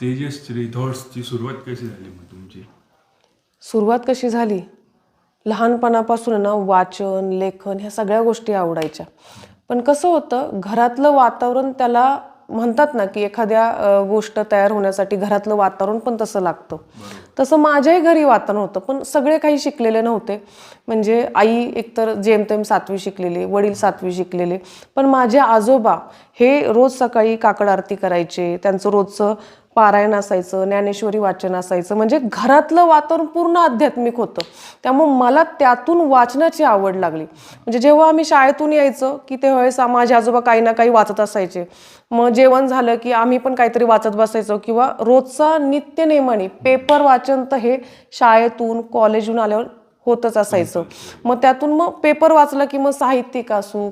तेजश्री थॉट्सची सुरुवात कशी झाली मग तुमची? सुरुवात कशी झाली? लहानपणापासून ना वाचन, लेखन ह्या सगळ्या गोष्टी आवडायच्या. पण कसं होतं, घरातलं वातावरण त्याला म्हणतात ना, की एखाद्या गोष्ट तयार होण्यासाठी घरातलं वातावरण पण तसं लागतं. तसं माझ्याही घरी वातावरण होतं, पण सगळे काही शिकलेले नव्हते. म्हणजे आई एकतर जेमतेम 7वी शिकलेली, वडील 7वी शिकलेले. पण माझे आजोबा हे रोज सकाळी काकड आरती करायचे, त्यांचं रोजचं पारायण असायचं, ज्ञानेश्वरी वाचन असायचं. म्हणजे घरातलं वातावरण पूर्ण आध्यात्मिक होतं. त्यामुळे मला त्यातून वाचनाची आवड लागली. म्हणजे जेव्हा आम्ही शाळेतून यायचो की त्यावेळेस माझे आजोबा काही ना काही वाचत असायचे. मग जेवण झालं की आम्ही पण काहीतरी वाचत बसायचो किंवा रोजचा नित्यनेमाने पेपर वाचन तर हे शाळेतून कॉलेजहून आल्यावर होतच असायचं. मग त्यातून मग पेपर वाचलं की मग साहित्यिक असू,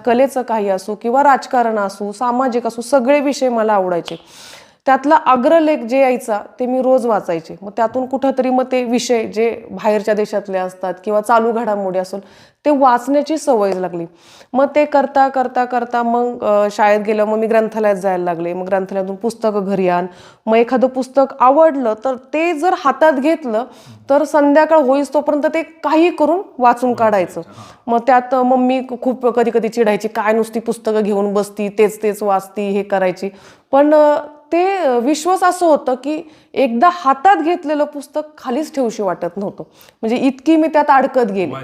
कलेचं काही असू किंवा राजकारण असू, सामाजिक असू, सगळे विषय मला आवडायचे. त्यातला अग्रलेख जे यायचा ते मी रोज वाचायचे. मग त्यातून कुठंतरी मग ते विषय जे बाहेरच्या देशातले असतात किंवा चालू घडामोडी असेल ते वाचण्याची सवय लागली. मग ते करता करता करता मग शाळेत गेलं, मग मी ग्रंथालयात जायला लागले. मग ग्रंथालयातून पुस्तकं घरी आण. मग एखादं पुस्तक आवडलं तर ते जर हातात घेतलं तर संध्याकाळ होईस तोपर्यंत ते काही करून वाचून काढायचं. मग त्यात मम्मी खूप कधी कधी चिडायची, काय नुसती पुस्तकं घेऊन बसती, तेच तेच वाचती, हे करायची. पण ते विश्वास असं होतं की एकदा हातात घेतलेलं पुस्तक खालीच ठेवूशी वाटत नव्हतं. म्हणजे इतकी मी त्यात अडकत गेले.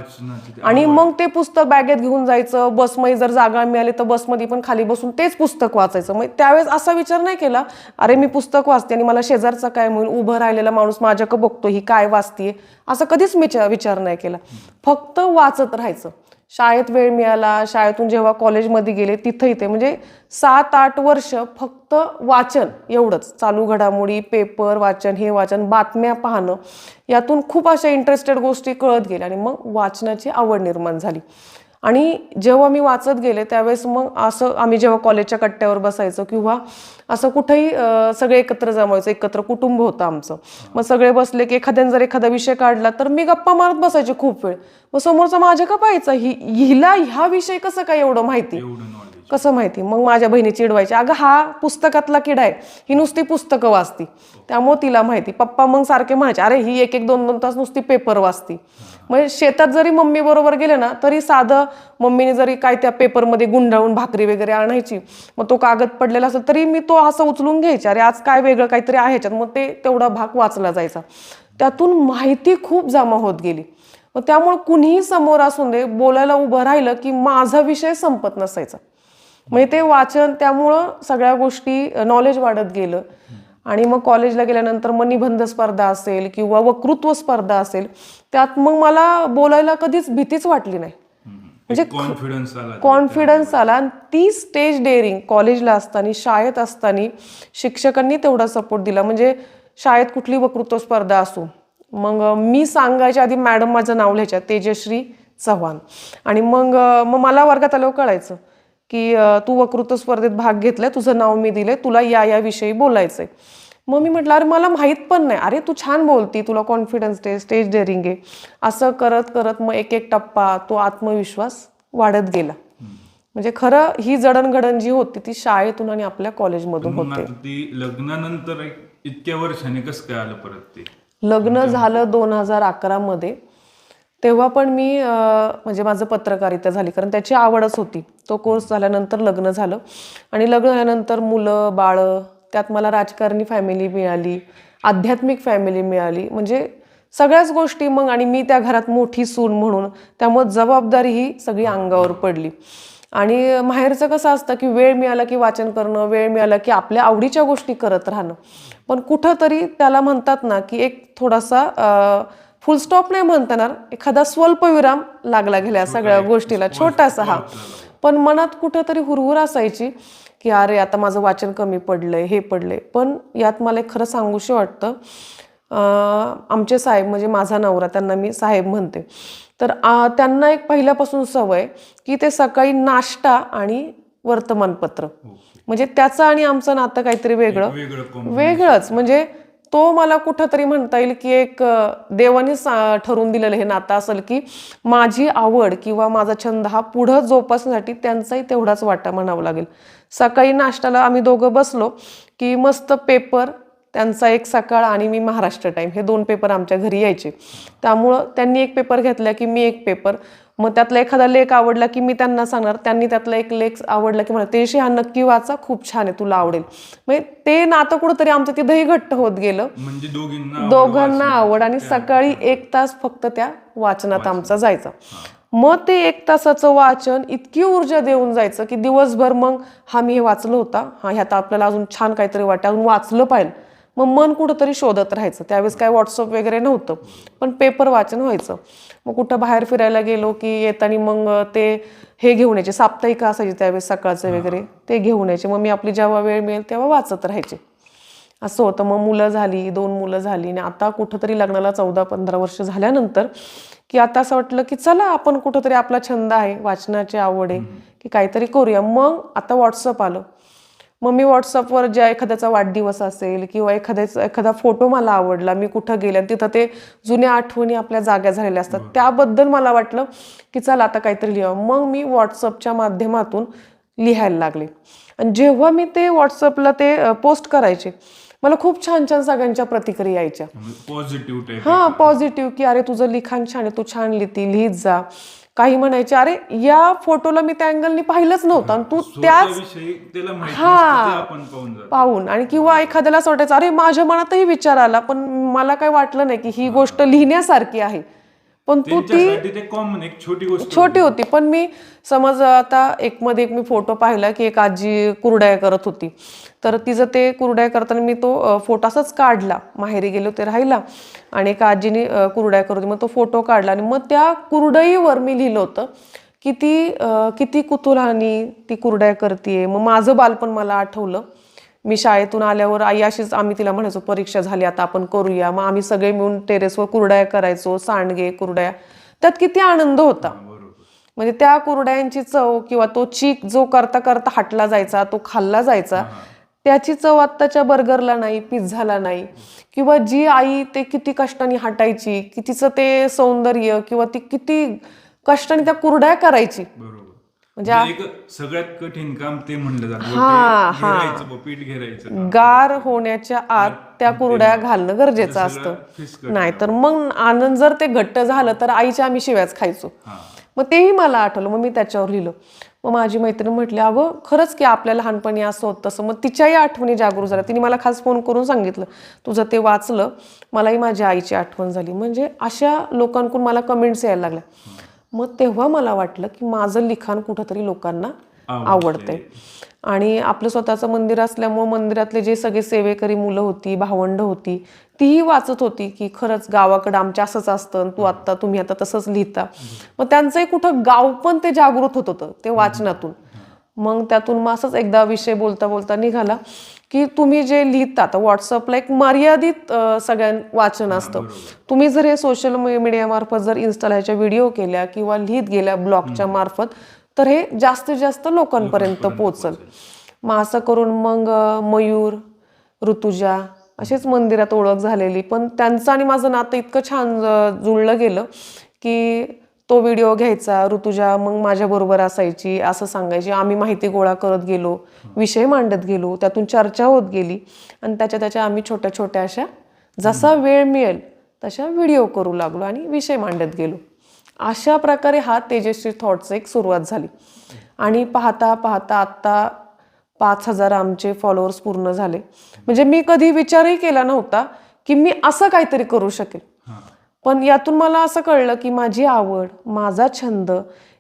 आणि मग ते पुस्तक बॅगेत घेऊन जायचं. बसमध्ये जर जागा मिळाली तर बसमध्ये पण खाली बसून तेच पुस्तक वाचायचं. मग त्यावेळेस असा विचार नाही केला, अरे मी पुस्तक वाचते आणि मला शेजारचा काय म्हणून, उभं राहिलेला माणूस माझ्याकडे बघतो, ही काय वाचतीये, असं कधीच मी विचार नाही केला. फक्त वाचत राहायचं. शाळेत वेळ मिळाला, शाळेतून जेव्हा कॉलेजमध्ये गेले तिथं इथे म्हणजे 7-8 वर्ष फक्त वाचन एवढंच. चालू घडामोडी, पेपर वाचन, हे वाचन, बातम्या पाहणं, यातून खूप अशा इंटरेस्टेड गोष्टी कळत गेल्या आणि मग वाचनाची आवड निर्माण झाली. आणि जेव्हा मी वाचत गेले त्यावेळेस मग असं आम्ही जेव्हा कॉलेजच्या कट्ट्यावर बसायचो किंवा असं कुठेही सगळे एकत्र जमायचं, एकत्र कुटुंब होतं आमचं. मग सगळे बसले की एखाद्याने जर एखादा विषय काढला तर मी गप्पा मारत बसायचे खूप वेळ. मग समोरचा माझ्या का पाहायचा, हिला ह्या विषय कसं काय एवढं माहिती, कसं माहिती. मग माझ्या बहिणी चिडवायची, अगं हा पुस्तकातला किडा आहे, ही नुसती पुस्तकं वाचती त्यामुळे तिला माहिती. पप्पा मग सारखे म्हणायचे, अरे ही 1-1, 2-2 तास नुसती पेपर वाचती. म्हणजे शेतात जरी मम्मी बरोबर गेले ना तरी साधं मम्मीने जरी काय त्या पेपरमध्ये गुंडाळून भाकरी वगैरे आणायची, मग तो कागद पडलेला असेल तरी मी तो असं उचलून घ्यायचे, अरे आज काय वेगळं काहीतरी आहे ह्याच्यात. मग ते तेवढा भाग वाचला जायचा. त्यातून माहिती खूप जमा होत गेली. मग त्यामुळे कुणीही समोर असून दे बोलायला उभं राहिलं की माझा विषय संपत नसायचा. म्हणजे ते वाचन, त्यामुळं सगळ्या गोष्टी नॉलेज वाढत गेलं. आणि मग कॉलेजला गेल्यानंतर मग निबंध स्पर्धा असेल किंवा वक्तृत्व स्पर्धा असेल, त्यात मग मला बोलायला कधीच भीतीच वाटली नाही. म्हणजे कॉन्फिडन्स आला. आणि ती स्टेज डेअरिंग कॉलेजला असताना, शाळेत असताना शिक्षकांनी तेवढा सपोर्ट दिला. म्हणजे शाळेत कुठली वक्तृत्व स्पर्धा असो, मग मी सांगायच्या आधी मॅडम माझं नाव लिहायच्या, तेजश्री चव्हाण. आणि मग मला वर्गात आल्यावर कळायचं की तू वक्तृत्व स्पर्धेत भाग घेतलाय, तुझं नाव मी दिलंय, तुला या विषयी बोलायचंय. मग मी म्हटलं, अरे मला माहीत पण नाही. अरे तू छान बोलती, तुला कॉन्फिडन्स आहे, स्टेज डेअरिंग आहे. असं करत करत मग एक टप्पा, तो आत्मविश्वास वाढत गेला. म्हणजे खरं ही जडणघडण जी होती ती शाळेतून आणि आपल्या कॉलेजमधून होते. लग्नानंतर इतक्या वर्षाने कसं काय आलं परत ते? लग्न झालं 2011 मध्ये. तेव्हा पण मी म्हणजे माझं पत्रकारिता झाली, कारण त्याची आवडच होती. तो कोर्स झाल्यानंतर लग्न झालं. आणि लग्न झाल्यानंतर मुलं बाळं, त्यात मला राजकारणी फॅमिली मिळाली, आध्यात्मिक फॅमिली मिळाली, म्हणजे सगळ्याच गोष्टी. मग आणि मी त्या घरात मोठी सून म्हणून, त्यामुळे जबाबदारी ही सगळी अंगावर पडली. आणि माहेरचं कसं असतं की वेळ मिळाला की वाचन करणं, वेळ मिळाला की आपल्या आवडीच्या गोष्टी करत राहणं. पण कुठंतरी त्याला म्हणतात ना की एक थोडासा फुल स्टॉप नाही म्हणता येणार, एखादा स्वल्पविराम लागला गेल्या सगळ्या गोष्टीला, छोटासा. हा. पण मनात कुठंतरी हुरहुर असायची की अरे आता माझं वाचन कमी पडलंय, हे पडलंय. पण यात मला एक खरं सांगूशी वाटतं, आमचे साहेब म्हणजे माझा नवरा, त्यांना मी साहेब म्हणते, तर त्यांना एक पहिल्यापासून सवय की ते सकाळी नाश्ता आणि वर्तमानपत्र, म्हणजे त्याचं आणि आमचं नातं काहीतरी वेगळंच. म्हणजे तो मला कुठंतरी म्हणता येईल की एक देवानेच ठरवून दिलेलं हे नातं असेल की माझी आवड किंवा माझा छंद हा पुढं जोपासण्यासाठी त्यांचाही तेवढाच वाटा म्हणावं लागेल. सकाळी नाश्त्याला आम्ही दोघं बसलो की मस्त पेपर त्यांचा एक सकाळ आणि मी महाराष्ट्र टाइम हे 2 पेपर आमच्या घरी यायचे. त्यामुळं त्यांनी एक पेपर घेतला की मी एक पेपर, मग त्यातला एखादा लेख आवडला की मी त्यांना सांगणार, त्यांनी त्यातला एक लेख आवडला की मला तेशी हा नक्की वाचा, खूप छान आहे, तुला आवडेल. म्हणजे ते नातं कुठंतरी आमचं तिथंही घट्ट होत गेलं. म्हणजे दोघांना आवड आणि सकाळी 1 तास फक्त त्या वाचनात आमचा जायचा. मग ते 1 तासाचं वाचन इतकी ऊर्जा देऊन जायचं की दिवसभर मग मी हे वाचलं होता, ह्यात आपल्याला अजून छान काहीतरी वाटतं, अजून वाचलं पाहिजे. मग मन कुठंतरी शोधत राहायचं. त्यावेळेस काय व्हॉट्सअप वगैरे नव्हतं, पण पेपर वाचन व्हायचं. मग कुठं बाहेर फिरायला गेलो की येताना मग ते हे घेऊन यायचे, साप्ताहिक असायचे त्यावेळेस सकाळचं वगैरे, ते घेऊन यायचे. मग मी आपली जेव्हा वेळ मिळेल तेव्हा वाचत राहायचे. असं होतं. मग मुलं झाली, 2 मुलं झाली आणि आता कुठंतरी लग्नाला 14-15 वर्ष झाल्यानंतर की आता असं वाटलं की चला आपण कुठंतरी, आपला छंद आहे, वाचनाची आवड आहे, की काहीतरी करूया. मग आता व्हॉट्सअप आलं. मग मी व्हॉट्सअपवर ज्या एखाद्याचा वाढदिवस असेल किंवा एखादा फोटो मला आवडला, मी कुठं गेले, तिथं ते जुन्या आठवणी आपल्या जाग्या झालेल्या असतात, त्याबद्दल मला वाटलं की चला आता काहीतरी लिहावं. मग मी व्हॉट्सअपच्या माध्यमातून लिहायला लागले. आणि जेव्हा मी ते व्हॉट्सअपला ते पोस्ट करायचे, मला खूप छान छान सगळ्यांच्या प्रतिक्रिया यायच्या. पॉझिटिव्ह की अरे तुझं लिखाण छान आहे, तू छान लिहित जा. काही म्हणायचे अरे या फोटोला मी त्या अँगलनी पाहिलंच नव्हतं आणि तू त्याच पाहून. आणि किंवा एखाद्याला असं वाटायचं अरे माझ्या मनातही विचार आला, पण मला काय वाटलं नाही की ही गोष्ट लिहिण्यासारखी आहे, पण तू छोटी होती. पण मी समज आता मध्ये मी फोटो पाहिला की एक आजी कुरड्या करत होती, तर तिचं ते कुरड्या करताना मी तो फोटो असाच काढला. माहेरी गेलो ते राहिला आणि एका आजीने कुरड्या करत होती, मग तो फोटो काढला आणि मग त्या कुरडईवर मी लिहिलं होतं की ती किती कुतूहलाने ती कुरड्या करते. मग माझं बालपण मला आठवलं. मी शाळेतून आल्यावर आई अशीच, आम्ही तिला म्हणायचो परीक्षा झाली आता आपण करूया. मग आम्ही सगळे मिळून टेरेसवर कुरड्या करायचो, सांडगे, कुरड्या. त्यात किती आनंद होता. म्हणजे त्या कुरड्यांची चव किंवा तो चीक जो करता करता हटला जायचा, तो खाल्ला जायचा, त्याची चव आत्ताच्या बर्गरला नाही, पिझ्झाला नाही. किंवा जी आई ते किती कष्टाने हटायची, की तिचं ते सौंदर्य किंवा ती किती कष्टाने त्या कुरड्या करायची. म्हणजे सगळ्यात कठीण काम ते म्हणलं जातं, पीठ घेरायचं, गार होण्याच्या आत त्या कुरड्या घालणं गरजेचं असतं. नाहीतर मग आनंद जर ते घट्ट झालं तर आईच्या आम्ही शिव्याच खायचो. मग तेही मला आठवलं. मग मी त्याच्यावर लिहिलं. मग माझी मैत्रीण म्हटली अगं खरंच की आपल्या लहानपणी असं होतं तसं. मग तिच्याही आठवणी जागरूक झाल्या. तिने मला खास फोन करून सांगितलं तुझं ते वाचलं, मलाही माझ्या आईची आठवण झाली. म्हणजे अशा लोकांकडून मला कमेंट्स यायला लागल्या. मग तेव्हा मला वाटलं की माझं लिखाण कुठंतरी लोकांना आवडतंय. आणि आपलं स्वतःचं मंदिर असल्यामुळे मंदिरातले जे सगळे सेवेकरी मुलं होती, भावंड होती, तीही वाचत होती की खरंच गावाकडं आमच्या असंच असतं, तुम्ही आता तसंच लिहिता. मग त्यांचंही कुठं गाव पण ते जागृत होत होतं ते वाचनातून. मग त्यातून मग असंच एकदा विषय बोलता बोलता निघाला की तुम्ही जे लिहिता, तर व्हॉट्सअपला एक मर्यादित सगळ्यां वाचन असतं. तुम्ही जर हे सोशल मीडियामार्फत जर इन्स्टाला ह्याच्या व्हिडिओ केल्या किंवा लिहित गेल्या ब्लॉगच्या मार्फत, तर हे जास्तीत जास्त लोकांपर्यंत पोचल. मग असं करून मग मयूर, ऋतुजा अशीच मंदिरात ओळख झालेली. पण त्यांचं आणि माझं नातं इतकं छान जुळलं गेलं की तो व्हिडिओ घ्यायचा, ऋतुजा मग माझ्याबरोबर असायची, असं सांगायची, आम्ही माहिती गोळा करत गेलो, विषय मांडत गेलो, त्यातून चर्चा होत गेली आणि त्याच्या आम्ही छोट्या छोट्या अशा जसा वेळ मिळेल तशा व्हिडिओ करू लागलो आणि विषय मांडत गेलो. अशा प्रकारे हा तेजश्री थॉट्सची एक सुरुवात झाली. आणि पाहता पाहता आत्ता 5,000 आमचे फॉलोअर्स पूर्ण झाले. म्हणजे मी कधी विचारही केला नव्हता की मी असं काहीतरी करू शकेल. पण यातून मला असं कळलं की माझी आवड, माझा छंद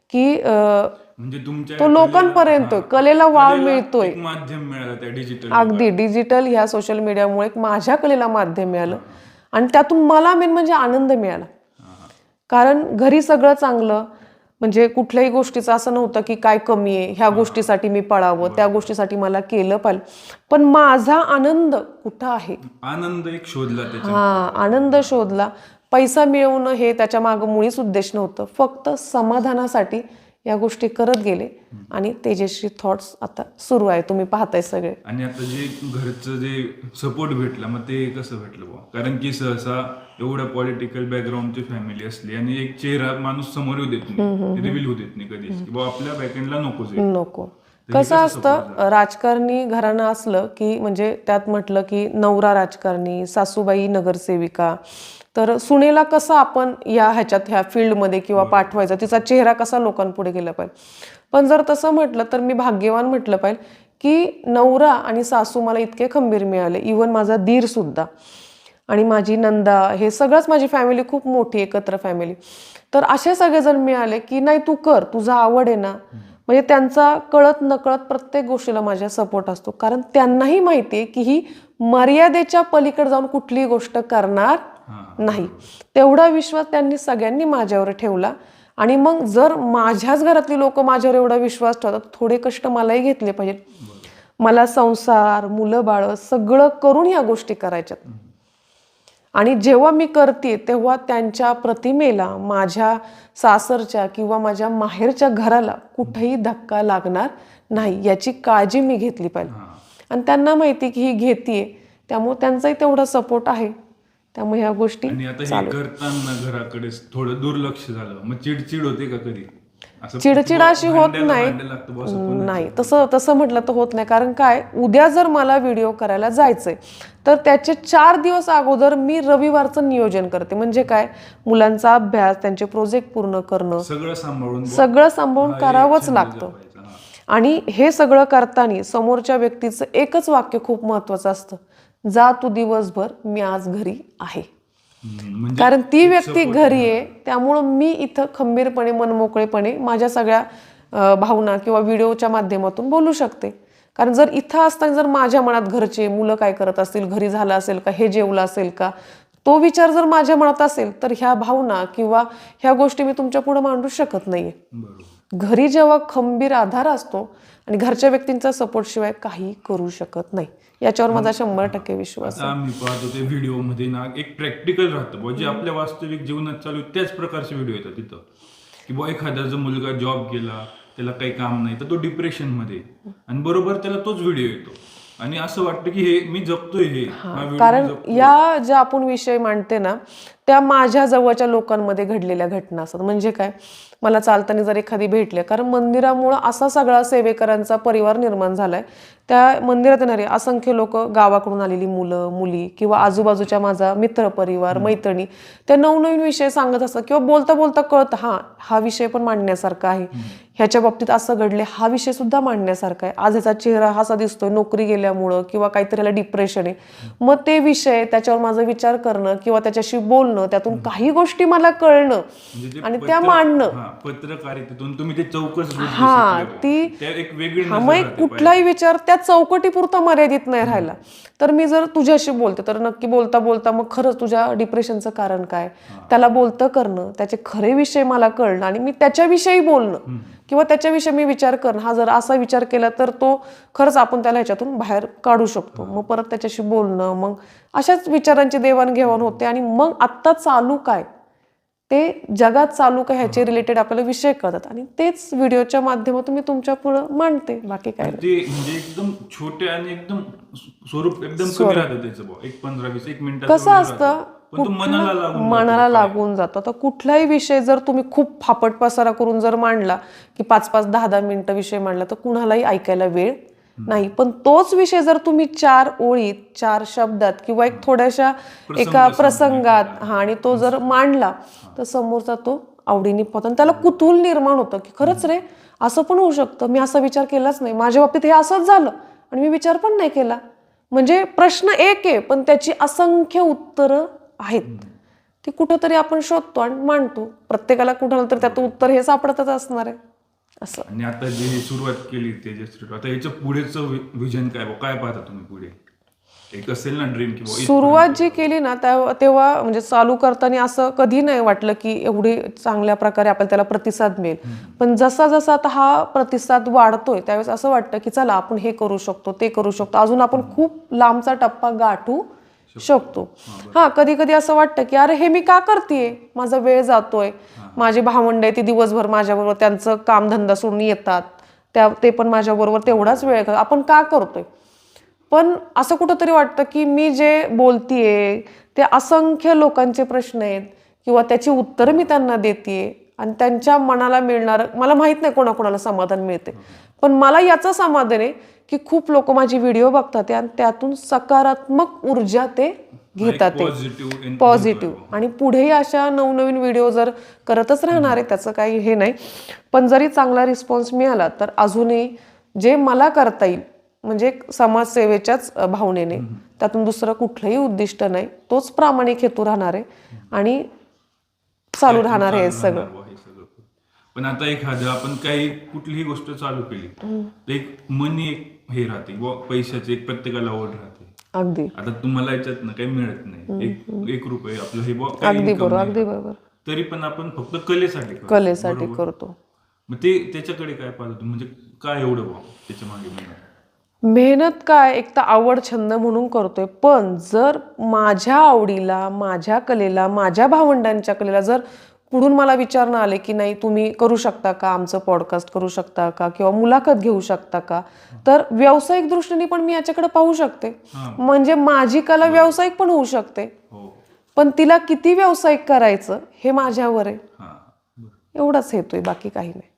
की म्हणजे तो लोकांपर्यंत कलेला वाव मिळतोय. माध्यम मिळालं त्या डिजिटल, अगदी डिजिटल ह्या सोशल मीडियामुळे माझ्या कलेला माध्यम मिळालं आणि त्यातून मला मेन म्हणजे आनंद मिळाला. कारण घरी सगळं चांगलं, म्हणजे कुठल्याही गोष्टीचं असं नव्हतं की काय कमी आहे, ह्या गोष्टीसाठी मी पळावं, त्या गोष्टीसाठी मला केलं पाहिजे. पण माझा आनंद कुठं आहे, आनंद एक शोधला. आनंद शोधला. पैसा मिळवणं हे त्याच्या मागं मुळीच उद्देश नव्हतं. फक्त समाधानासाठी या गोष्टी करत गेले आणि तेजश्री थॉट्स आता सुरू आहे. तुम्ही पाहताय सगळे. आणि आता जे घरचं जे सपोर्ट भेटला, मग ते कसं भेटलं बुवा? कारण की सहसा एवढ्या पॉलिटिकल बॅकग्राऊंडची फॅमिली असली आणि एक चेहरा माणूस समोर येऊ देत नाही, रिव्हील होऊ देत नाही कधीच, की बाबा आपल्या बॅकएंडला नको. कसं असतं राजकारणी घराणं असलं की म्हणजे त्यात म्हटलं की नवरा राजकारणी, सासूबाई नगरसेविका, तर सुनेला कसं आपण ह्या फील्डमध्ये किंवा पाठवायचं, तिचा चेहरा कसा लोकांपुढे गेला पाहिजे. पण जर तसं म्हटलं तर मी भाग्यवान म्हटलं पाहिजे की नवरा आणि सासू मला इतके खंबीर मिळाले, इवन माझा दीर सुद्धा आणि माझी नंदा, हे सगळंच माझी फॅमिली खूप मोठी एकत्र फॅमिली. तर असे सगळेजण मिळाले की नाही तू कर, तुझा आवड आहे ना. म्हणजे त्यांचा कळत नकळत प्रत्येक गोष्टीला माझ्या सपोर्ट असतो, कारण त्यांनाही माहिती आहे की ही मर्यादेच्या पलीकडे जाऊन कुठलीही गोष्ट करणार नाही. तेवढा विश्वास त्यांनी सगळ्यांनी माझ्यावर ठेवला. आणि मग जर माझ्याच घरातली लोक माझ्यावर एवढा विश्वास ठेवतात, थोडे कष्ट मलाही घेतले पाहिजे. मला संसार, मुलं बाळ सगळं करून ह्या गोष्टी करायच्यात. आणि जेव्हा मी करते तेव्हा त्यांच्या प्रतिमेला, माझ्या सासरच्या किंवा माझ्या माहेरच्या घराला कुठेही धक्का लागणार नाही याची काळजी मी घेतली पाहिजे. आणि त्यांना माहिती की ही घेतीये, त्यामुळे त्यांचाही तेवढा सपोर्ट आहे. त्यामुळे ह्या गोष्टी आणि आता हे करताना घराकडे थोडं दुर्लक्ष झालं, मग चिडचिड होते का कधी? चिडचिड अशी होत नाही. तसं म्हटलं तर होत नाही. कारण काय, उद्या जर मला व्हिडिओ करायला जायचंय तर त्याचे 4 दिवस अगोदर मी रविवारचं नियोजन करते. म्हणजे काय, मुलांचा अभ्यास, त्यांचे प्रोजेक्ट पूर्ण करणं, सगळं सांभाळून करावंच लागतं. आणि हे सगळं करताना समोरच्या व्यक्तीचं एकच वाक्य खूप महत्वाचं असतं, जा तू दिवसभर, मी आज घरी आहे. कारण ती व्यक्ती घरी आहे, त्यामुळं मी इथं खंबीरपणे, मनमोकळेपणे माझ्या सगळ्या भावना किंवा व्हिडिओच्या माध्यमातून बोलू शकते. कारण जर इथं असताना जर माझ्या मनात घरचे, मुलं काय करत असतील, घरी झालं असेल का, हे जेवलं असेल का, तो विचार जर माझ्या मनात असेल तर ह्या भावना किंवा ह्या गोष्टी मी तुमच्या पुढे मांडू शकत नाहीये. घरी जेव्हा खंबीर आधार असतो आणि घरच्या व्यक्तींचा सपोर्ट शिवाय काही करू शकत नाही, याच्यावर माझा 100% विश्वास आहे. आम्ही पाहतो ते व्हिडिओ मध्ये ना एक प्रॅक्टिकल राहतं, जे आपल्या वास्तविक जीवनात चालू त्याच प्रकारचे व्हिडिओ येतात तिथं. की बा एखादा जर मुलगा जॉब गेला, त्याला काही काम नाही, तर तो डिप्रेशन मध्ये, आणि बरोबर त्याला तोच व्हिडिओ येतो आणि असं वाटतं की हे मी जगतोय. हे कारण या ज्या आपण विषय मांडते ना, त्या माझ्या जवळच्या लोकांमध्ये घडलेल्या घटना असतात. म्हणजे काय, मला चालताना जर एखादी भेटले, कारण मंदिरामुळं असा सगळा सेवेकरांचा परिवार निर्माण झालाय. त्या मंदिरात येणारे असंख्य लोक, गावाकडून आलेली मुलं मुली किंवा आजूबाजूच्या माझा मित्र परिवार, मैत्रिणी, त्या नवनवीन विषय सांगत असतात किंवा बोलता बोलता कळतं हा विषय पण मांडण्यासारखा आहे, ह्याच्या बाबतीत असं घडले, हा विषय सुद्धा मांडण्यासारखा आहे, आज ह्याचा चेहरा असा दिसतोय नोकरी गेल्यामुळं किंवा काहीतरी ह्याला डिप्रेशन आहे. मग ते विषय, त्याच्यावर माझा विचार करणं किंवा त्याच्याशी बोलणं, त्यातून काही गोष्टी मला कळणं आणि त्या मांडणं, पत्रकारितेतून तुम्ही ते चौकस, मग कुठलाही विचार त्या चौकटीपुरता मर्यादित नाही राहिला. तर मी जर तुझ्याशी बोलते तर नक्की बोलता बोलता मग खरंच तुझ्या डिप्रेशनचं कारण काय, त्याला बोलतं करणं, त्याचे खरे विषय मला कळणं आणि मी त्याच्याविषयी बोलणं किंवा त्याच्याविषयी मी विचार करणं. हा जर असा विचार केला तर तो खरंच आपण त्याला ह्याच्यातून बाहेर काढू शकतो. मग परत त्याच्याशी बोलणं, मग अशाच विचारांची देवाणघेवाण होते. आणि मग आत्ता चालू काय, ते जगात चालू काय, ह्याचे रिलेटेड आपल्याला विषय कळतात आणि तेच व्हिडिओच्या माध्यमातून मी तुमच्या पुढे मांडते. बाकी काय ते म्हणजे एकदम छोटे आणि एकदम स्वरूप एकदम कमी राहतं त्याचं, 15-20 मिनिटात कसं असतं, मनाला लागून जातो. आता कुठलाही विषय जर तुम्ही खूप फापट पसारा करून जर मांडला की 5-5, 10-10 मिनिटं विषय मांडला तर कुणालाही ऐकायला वेळ नाही. पण तोच विषय जर तुम्ही 4 ओळीत, 4 शब्दात किंवा एक थोड्याशा एका प्रसंगात आणि तो जर मांडला तर समोरचा तो आवडीने पाहतो. त्याला कुतूहल निर्माण होतं की खरंच रे, असं पण होऊ शकतं, मी असा विचार केलाच नाही, माझ्या बाबतीत हे असंच झालं आणि मी विचार पण नाही केला. म्हणजे प्रश्न एक आहे पण त्याची असंख्य उत्तरं आहेत, ती कुठंतरी आपण शोधतो आणि मांडतो. प्रत्येकाला कुठं तर त्याचं उत्तर हे सापडतच असणार आहे असं. आणि आता जी सुरुवात केली तेजश्री, आता याचं पुढेचं विजन काय पाहता तुम्ही पुढे? एक असेल ना ड्रीम की सुरुवात जी केली ना तेव्हा म्हणजे चालू करताना असं कधी नाही वाटलं की एवढी चांगल्या प्रकारे आपल्याला त्याला प्रतिसाद मिळेल. पण जसा जसा आता हा प्रतिसाद वाढतोय त्यावेळेस असं वाटतं की चला आपण हे करू शकतो, ते करू शकतो, अजून आपण खूप लांबचा टप्पा गाठू शकतो. कधी कधी असं वाटतं की अरे हे मी का करतेय, माझा वेळ जातोय, माझे भावंड आहे ती दिवसभर माझ्याबरोबर त्यांचं कामधंदा सोडून येतात, ते पण माझ्याबरोबर तेवढाच वेळ आपण का करतोय. पण असं कुठंतरी वाटतं की मी जे बोलतीये ते असंख्य लोकांचे प्रश्न आहेत किंवा त्याची उत्तरं मी त्यांना देतेय आणि त्यांच्या मनाला मिळणारं, मला माहित नाही कोणाकोणाला समाधान मिळते, पण मला याचं समाधान आहे की खूप लोक माझी व्हिडिओ बघतात आणि त्यातून सकारात्मक ऊर्जा ते घेतात, ते पॉझिटिव्ह, आणि पुढेही अशा नवनवीन व्हिडिओ जर करतच राहणार आहे, त्याचं काही हे नाही. पण जरी चांगला रिस्पॉन्स मिळाला तर अजूनही जे मला करता येईल, म्हणजे समाजसेवेच्याच भावनेने, त्यातून दुसरं कुठलंही उद्दिष्ट नाही, तोच प्रामाणिक हेतू राहणार आहे आणि चालू राहणार आहे सगळं. पण आता एखादं आपण काही कुठलीही गोष्ट चालू केली तर एक मनी एक हे राहते, पैशाचे एक प्रत्येकाला ओढ राहते. अगदी आता तुम्हाला याच्यात काही मिळत नाही, एक रुपये आपलं हे अगदी बरोबर, अगदी बरोबर, तरी पण आपण फक्त कलेसाठी कलेसाठी करतो. मग ते त्याच्याकडे काय पाहतो, म्हणजे काय एवढं त्याच्या मागे मेहनत काय, एक तर आवड छंद म्हणून करतोय, पण जर माझ्या आवडीला, माझ्या कलेला, माझ्या भावंडांच्या कलेला जर पुढून मला विचारणं आले की नाही तुम्ही करू शकता का, आमचं पॉडकास्ट करू शकता का, किंवा मुलाखत घेऊ शकता का, तर व्यावसायिक दृष्टीने पण मी याच्याकडे पाहू शकते. म्हणजे माझी कला व्यावसायिक पण होऊ शकते, पण तिला किती व्यावसायिक करायचं हे माझ्यावर आहे. एवढाच हेतू आहे, बाकी काही नाही.